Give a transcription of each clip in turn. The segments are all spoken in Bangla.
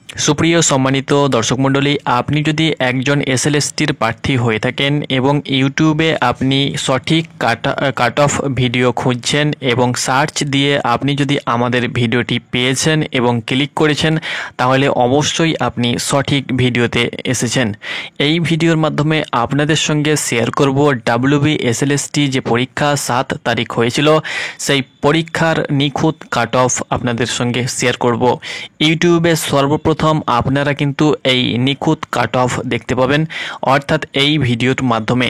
সুপ্রিয় সম্মানিত দর্শক মণ্ডলী, আপনি যদি একজন এসএলএসটির প্রার্থী হয়ে থাকেন এবং ইউটিউবে আপনি সঠিক কাট অফ ভিডিও খুঁজছেন এবং সার্চ দিয়ে আপনি যদি আমাদের ভিডিওটি পেয়েছেন এবং ক্লিক করেছেন, তাহলে অবশ্যই আপনি সঠিক ভিডিওতে এসেছেন। এই ভিডিওর মাধ্যমে আপনাদের সঙ্গে শেয়ার করব ডাব্লিউবি এসএলএসটি যে পরীক্ষা 7 তারিখ হয়েছিল, সেই পরীক্ষার নিখুঁত কাট অফ আপনাদের সঙ্গে শেয়ার করব। ইউটিউবে সর্বপ্রথম আপনারা কিন্তু এই নিখুঁত কাট অফ দেখতে পাবেন, অর্থাৎ এই ভিডিওর মাধ্যমে।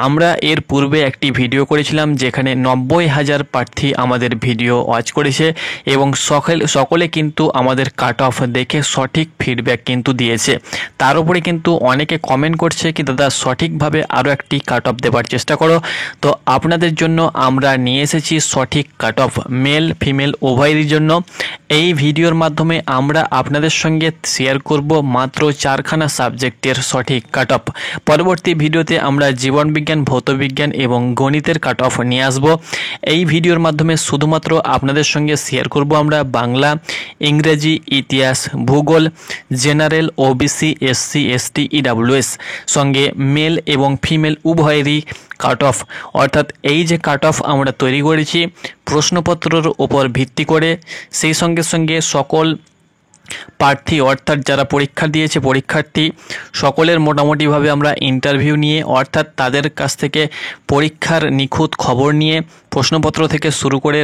আমরা এর পূর্বে একটি ভিডিও করেছিলাম যেখানে 90,000 প্রার্থী আমাদের ভিডিও ওয়াচ করেছে এবং সকলে কিন্তু আমাদের কাট অফ দেখে সঠিক ফিডব্যাক কিন্তু দিয়েছে। তার উপরে কিন্তু অনেকে কমেন্ট করছে কি দাদা সঠিকভাবে আরও একটি কাট অফ দেওয়ার চেষ্টা করো। তো আপনাদের জন্য আমরা নিয়ে এসেছি সঠিক কাট অফ মেল ফিমেল উভয়েরই জন্য। এই ভিডিওর মাধ্যমে আমরা আপনাদের সঙ্গে শেয়ার করব মাত্র 4খানা সাবজেক্টের সঠিক কাট অফ। পরবর্তী ভিডিওতে আমরা জীবনবিজ্ঞান, ভৌতবিজ্ঞান এবং গণিতের কাট অফ নিয়ে আসব। এই ভিডিওর মাধ্যমে শুধুমাত্র আপনাদের সঙ্গে শেয়ার করব আমরা বাংলা, ইংরেজি, ইতিহাস, ভূগোল, general, OBC, SC, ST, EWS সঙ্গে মেল এবং ফিমেল উভয়েরই কাট অফ। অর্থাৎ এই যে কাট অফ আমরা তৈরি করেছি প্রশ্নপত্রের উপর ভিত্তি করে, সেই সঙ্গে সঙ্গে সকল প্রার্থী অর্থাৎ যারা পরীক্ষা দিয়েছে পরীক্ষার্থী সকলের মোটামুটিভাবে আমরা ইন্টারভিউ নিয়ে, অর্থাৎ তাদের কাছ থেকে পরীক্ষার নিখুঁত খবর নিয়ে, প্রশ্নপত্র থেকে শুরু করে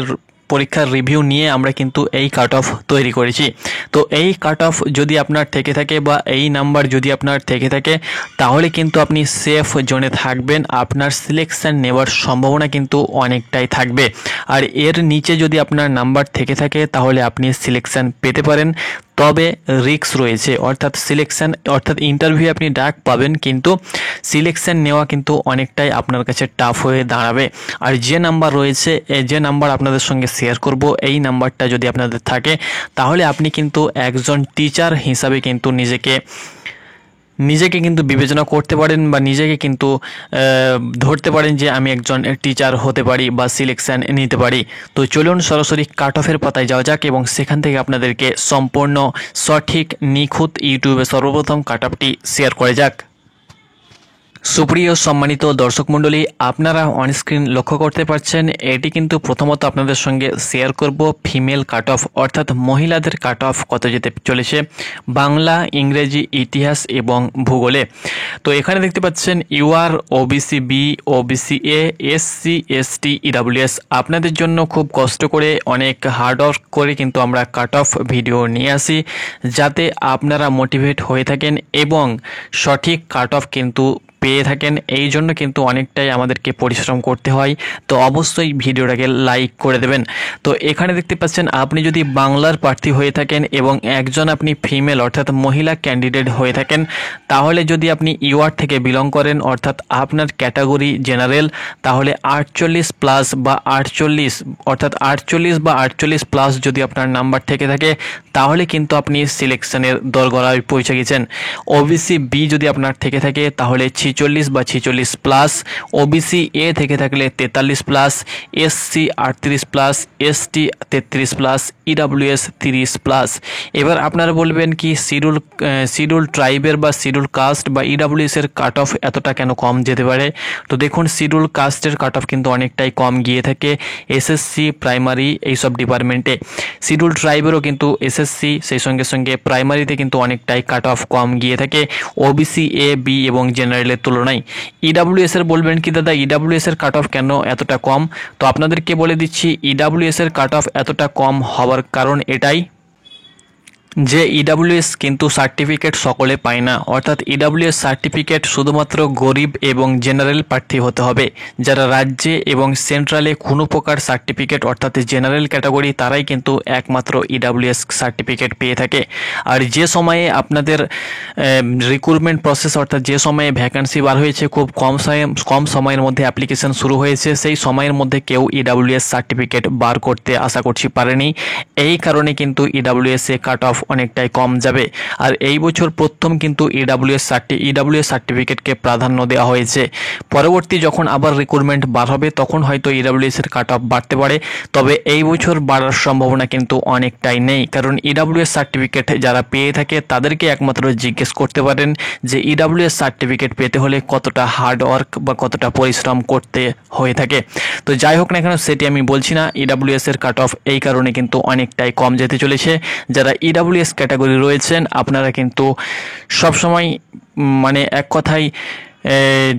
পরীক্ষার রিভিউ নিয়ে আমরা কিন্তু এই কাট অফ তৈরি করেছি। তো এই কাট অফ যদি আপনার থেকে থাকে বা এই নাম্বার যদি আপনার থেকে থাকে, তাহলে কিন্তু আপনি সেফ জোনে থাকবেন, আপনার সিলেকশান নেওয়ার সম্ভাবনা কিন্তু অনেকটাই থাকবে। আর এর নিচে যদি আপনার নাম্বার থেকে থাকে তাহলে আপনি সিলেকশান পেতে পারেন, তবে রিস্ক রয়েছে। অর্থাৎ ইন্টারভিউ আপনি ডাক পাবেন, কিন্তু সিলেকশন নেওয়া কিন্তু অনেকটাই আপনার কাছে টাফ হয়ে দাঁড়াবে। আর যে নাম্বার রয়েছে, যে নাম্বার আপনাদের সঙ্গে শেয়ার করব, এই নাম্বারটা যদি আপনাদের থাকে তাহলে আপনি কিন্তু একজন টিচার হিসাবে কিন্তু নিজেকে কিন্তু বিবেচনা করতে পারেন বা নিজেকে কিন্তু ধরতে পারেন যে আমি একজন টিচার হতে পারি বা সিলেকশান নিতে পারি। তো চলুন সরাসরি কাট অফের পাতায় যাওয়া যাক এবং সেখান থেকে আপনাদেরকে সম্পূর্ণ সঠিক নিখুঁত ইউটিউবে সর্বপ্রথম কাট অফটি শেয়ার করে যাক। সুপ্রিয় সম্মানিত দর্শক মণ্ডলী, আপনারা অনস্ক্রিন লক্ষ্য করতে পারছেন, এটি কিন্তু প্রথমত আপনাদের সঙ্গে শেয়ার করব ফিমেল কাট অফ, অর্থাৎ মহিলাদের কাট অফ কত যেতে চলেছে বাংলা, ইংরেজি, ইতিহাস এবং ভূগোলে। তো এখানে দেখতে পাচ্ছেন UR, OBC B, OBC A, SC, ST, EWS. আপনাদের জন্য খুব কষ্ট করে অনেক হার্ড ওয়ার্ক করে কিন্তু আমরা কাট অফ ভিডিও নিয়ে আসি, যাতে আপনারা মোটিভেট হয়ে থাকেন এবং সঠিক কাট অফ কিন্তু পেয়ে থাকেন। এই জন্য কিন্তু অনেকটাই আমাদেরকে পরিশ্রম করতে হয়। তো অবশ্যই ভিডিওটাকে লাইক করে দেবেন। তো এখানে দেখতে পাচ্ছেন আপনি যদি বাংলার প্রার্থী হয়ে থাকেন এবং একজন আপনি ফিমেল অর্থাৎ মহিলা ক্যান্ডিডেট হয়ে থাকেন, তাহলে যদি আপনি ইউআর থেকে বিলং করেন অর্থাৎ আপনার ক্যাটাগরি জেনারেল, তাহলে 48 প্লাস বা 48 অর্থাৎ 48 বা 48 প্লাস যদি আপনার নাম্বার থেকে থাকে তাহলে কিন্তু আপনি সিলেকশনের দোরগোড়ায় পৌঁছে গেছেন। ওবিসি বি যদি আপনার থেকে থাকে তাহলে 46 বা 46 প্লাস, ওবিসি এ থেকে থাকলে 43 plus, SC 38 plus, ST 33 plus, EWS 30 plus. এবার আপনারা বলবেন কি শিডিউল ট্রাইবের বা শিডিউল কাস্ট বা ইডাব্লিউএস এর কাট অফ এতটা কেন কম যেতে পারে? তো দেখুন, শিডিউল কাস্টের কাট অফ কিন্তু অনেকটাই কম গিয়ে থাকে এসএসসি, প্রাইমারি এইসব ডিপার্টমেন্টে। শিডিউল ট্রাইবেরও কিন্তু এসএসসি সেই সঙ্গে সঙ্গে প্রাইমারিতে কিন্তু অনেকটাই কাট অফ কম গিয়ে থাকে ওবিসি এ, বি এবং জেনারেলের তুলনায়। ইডাব্লিউএস এর বলবেন কি দাদা ইডাব্লিউএস এর কাট অফ কেন এতটা কম? তো আপনাদেরকে বলে দিচ্ছি, ইডাব্লিউএস এর কাট অফ এতটা কম হওয়ার কারণ এটাই যে ইডাব্লিউএস কিন্তু সার্টিফিকেট সকলে পায় না, অর্থাৎ ইডাব্লিউএস সার্টিফিকেট শুধুমাত্র গরিব এবং জেনারেল প্রার্থী হতে হবে। যারা রাজ্যে এবং সেন্ট্রালে কোনো প্রকার সার্টিফিকেট অর্থাৎ জেনারেল ক্যাটাগরি, তারাই কিন্তু একমাত্র ইডাব্লিউএস সার্টিফিকেট পেয়ে থাকে। আর যে সময়ে আপনাদের রিক্রুটমেন্ট প্রসেস অর্থাৎ যে সময়ে ভ্যাকান্সি বার হয়েছে, খুব কম সময়ের মধ্যে অ্যাপ্লিকেশন শুরু হয়েছে, সেই সময়ের মধ্যে কেউ ইডাব্লিউএস সার্টিফিকেট বার করতে আশা করছি পারেনি। এই কারণে কিন্তু ইডাব্লিউএস এ কাট অফ অনেকটাই কম যাবে। আর এই বছর প্রথম কিন্তু ইডাব্লিউএস সার্টিফিকেটকে প্রাধান্য দেওয়া হয়েছে। পরবর্তী যখন আবার রিক্রুটমেন্ট বার হবে তখন হয়তো ইডাব্লিউএস এর কাট অফ বাড়তে পারে, তবে এই বছর বাড়ার সম্ভাবনা কিন্তু অনেকটাই নেই। কারণ ইডাব্লিউএস সার্টিফিকেট যারা পেয়ে থাকে তাদেরকে একমাত্র জিজ্ঞেস করতে পারেন যে ইডাব্লিউএস সার্টিফিকেট পেতে হলে কতটা হার্ড ওয়ার্ক বা কতটা পরিশ্রম করতে হয়ে থাকে। তো যাই হোক না কেন সেটি আমি বলছি না। ইডাব্লিউএস এর কাট অফ এই কারণে কিন্তু অনেকটাই কম যেতে চলেছে। যারা ইডাব্লিউএস ক্যাটাগরি রয়েছেন আপনারা কিন্তু সবসময় মানে এক কথায়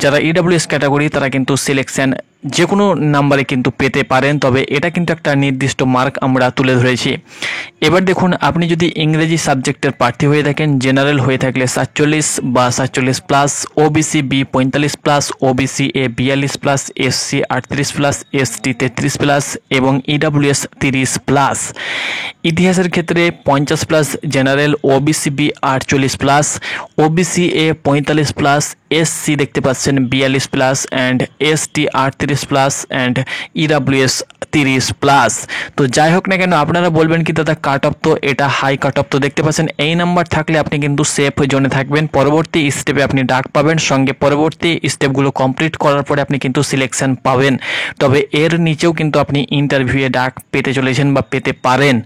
যারা ইডাব্লিউএস ক্যাটাগরি তারা কিন্তু সিলেকশন যে কোনো নাম্বারে কিন্তু পেতে পারেন, তবে এটা কিন্তু একটা নির্দিষ্ট মার্ক আমরা তুলে ধরেছি। এবার দেখুন, আপনি যদি ইংরেজি সাবজেক্টের প্রার্থী হয়ে থাকেন, জেনারেল হয়ে থাকলে 47 বা 47 plus, OBC B 45 plus, OBC A 42 plus, SC 38 plus, ST 33 plus এবং ইডাব্লিউএস 30 প্লাস। ইতিহাসের ক্ষেত্রে 50 plus, general, OBC B 48 plus, OBC A 45 plus, SC দেখতে পাচ্ছেন 42 plus and ST 38 plus and EWS 30 plus. তো যাই হোক না কেন আপনারা বলবেন কি দাদা কাট অফ তো এটা হাই কাট অফ, তো দেখতে পাচ্ছেন এই নাম্বার থাকলে আপনি কিন্তু সেফ জোনে থাকবেন। পরবর্তী স্টেপে আপনি ডাক পাবেন, সঙ্গে পরবর্তী স্টেপগুলো কমপ্লিট করার পরে আপনি কিন্তু সিলেকশন পাবেন। তবে এর নিচেও কিন্তু আপনি ইন্টারভিউয়ে ডাক পেতে চলেছেন বা পেতে পারেন।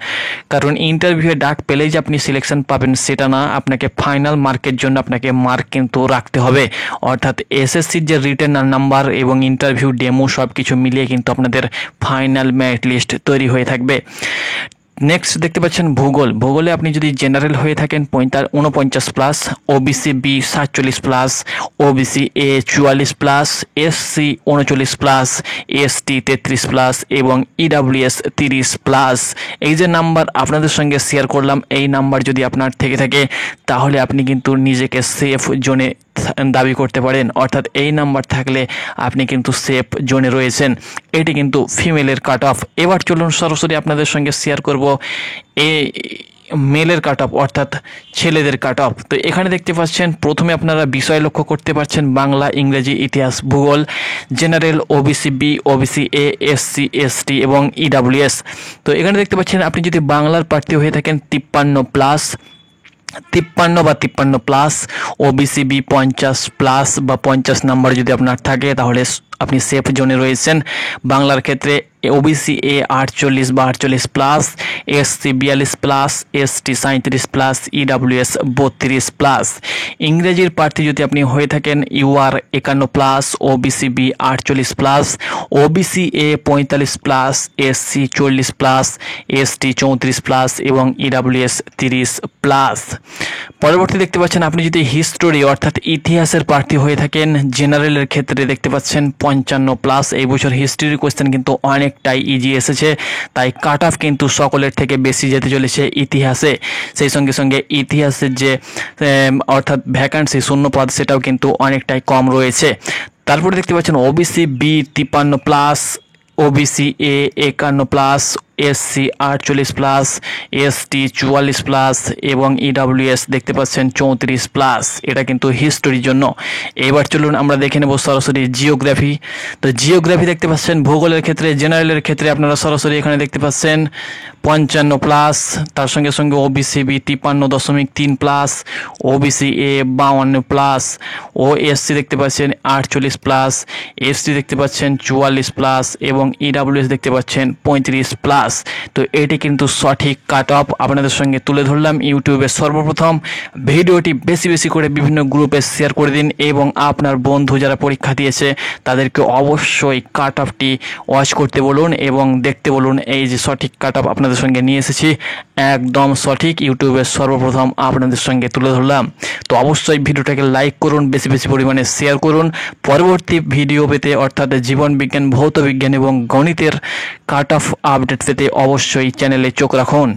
কারণ ইন্টারভিউয়ে ডাক পেলেই যে আপনি সিলেকশন পাবেন সেটা না, আপনাকে ফাইনাল মার্কের জন্য আপনাকে মার্ক কিন্তু রাখতে হবে। অর্থাৎ এসএসসির যে রিটেন নাম্বার এবং ইন্টারভিউ ডেমো সব কিছু মিলিয়ে কিন্তু আপনাদের ফাইনাল মেরিট লিস্ট তৈরি হয়ে থাকবে। নেক্সট দেখতে পাচ্ছেন ভূগোলে আপনি যদি জেনারেল হয়ে থাকেন 49 plus, OBC B 47 plus, OBC A 44 plus, SC 39 plus, ST 33 plus এবং ইডাব্লিউএস 30 প্লাস। এই যে নাম্বার আপনাদের সঙ্গে শেয়ার করলাম, এই নাম্বার যদি আপনার থেকে থাকে তাহলে আপনি কিন্তু নিজেকে সেফ জোনে দাবি করতে পারেন। অর্থাৎ এই নাম্বার থাকলে আপনি কিন্তু সেফ জোনে রয়েছেন। এটি কিন্তু ফিমেলের কাট অফ। এবার চলুন সরাসরি আপনাদের সঙ্গে শেয়ার করব মেলের কাট অফ অর্থাৎ ছেলেদের কাট অফ। তো এখানে দেখতে পাচ্ছেন প্রথমে আপনারা বিষয় লক্ষ্য করতে পারছেন বাংলা, ইংরেজি, ইতিহাস, ভূগোল, general, OBC B, OBC A, SC, ST এবং ইডাব্লিউএস। তো এখানে দেখতে পাচ্ছেন আপনি যদি বাংলার প্রার্থী হয়ে থাকেন 53 প্লাস, 53 বা 53 প্লাস, ওবিসি বি 50 প্লাস বা 50 নাম্বার যদি আপনার থাকে তাহলে আপনি সেফ জোনে রয়েছেন। বাংলার ক্ষেত্রে ওবিসি এ 48 বা 48 plus, SC 42 plus, ST 37 plus, EWS 32 plus. ইংরেজির প্রার্থী যদি আপনি হয়ে থাকেন UR 51 plus, OBC B 48 plus, OBC A 45 plus, SC 40 plus, ST 34 plus এবং ইডাব্লিউএস 30 প্লাস। পরবর্তী দেখতে পাচ্ছেন আপনি যদি হিস্টোরি অর্থাৎ ইতিহাসের প্রার্থী হয়ে থাকেন, জেনারেলের ক্ষেত্রে দেখতে পাচ্ছেন 55 প্লাস। এই বছর হিস্ট্রির কোয়েশ্চেন কিন্তু অনেকটাই ইজি এসেছে, তাই কাট অফ কিন্তু সকলের থেকে বেশি যেতে চলেছে ইতিহাসে। সেই সঙ্গে সঙ্গে ইতিহাসের যে অর্থাৎ ভ্যাকান্সি শূন্যপদ সেটাও কিন্তু অনেকটাই কম রয়েছে। তারপরে দেখতে পাচ্ছেন OBC B 53 plus, OBC A 51 plus, SC 48 plus, ST 44 plus এবং ইডাব্লিউএস দেখতে পাচ্ছেন 34 প্লাস। এটা কিন্তু হিস্টোরির জন্য। এবার চলুন আমরা দেখে নেব সরাসরি জিওগ্রাফি। তো জিওগ্রাফি দেখতে পাচ্ছেন ভূগোলের ক্ষেত্রে, জেনারেলের ক্ষেত্রে আপনারা সরাসরি এখানে দেখতে পাচ্ছেন 55 প্লাস, তার সঙ্গে সঙ্গে OBC B 53.3 plus, OBC A 52 plus, ও এসসি দেখতে পাচ্ছেন 48 প্লাস, এসটি দেখতে পাচ্ছেন 44 প্লাস এবং ইডাব্লিউএস দেখতে পাচ্ছেন 35 প্লাস। তো এটি কিন্তু সঠিক কাট অফ আপনাদের সঙ্গে তুলে ধরলাম ইউটিউবে সর্বপ্রথম। ভিডিওটি বেশি বেশি করে বিভিন্ন গ্রুপে শেয়ার করে দিন এবং আপনার বন্ধু যারা পরীক্ষা দিয়েছে তাদেরকে অবশ্যই কাট অফটি ওয়াচ করতে বলুন এবং দেখতে বলুন। এই যে সঠিক কাট অফ আপনাদের সঙ্গে নিয়ে এসেছি, একদম সঠিক, ইউটিউবে সর্বপ্রথম আপনাদের সঙ্গে তুলে ধরলাম। তো অবশ্যই ভিডিওটাকে লাইক করুন, বেশি বেশি পরিমাণে শেয়ার করুন। পরবর্তী ভিডিও পেতে অর্থাৎ জীবন বিজ্ঞান, ভৌত বিজ্ঞান এবং গণিতের কাট অফ আপডেট পেতে অবশ্যই চ্যানেলে চোখ রাখুন।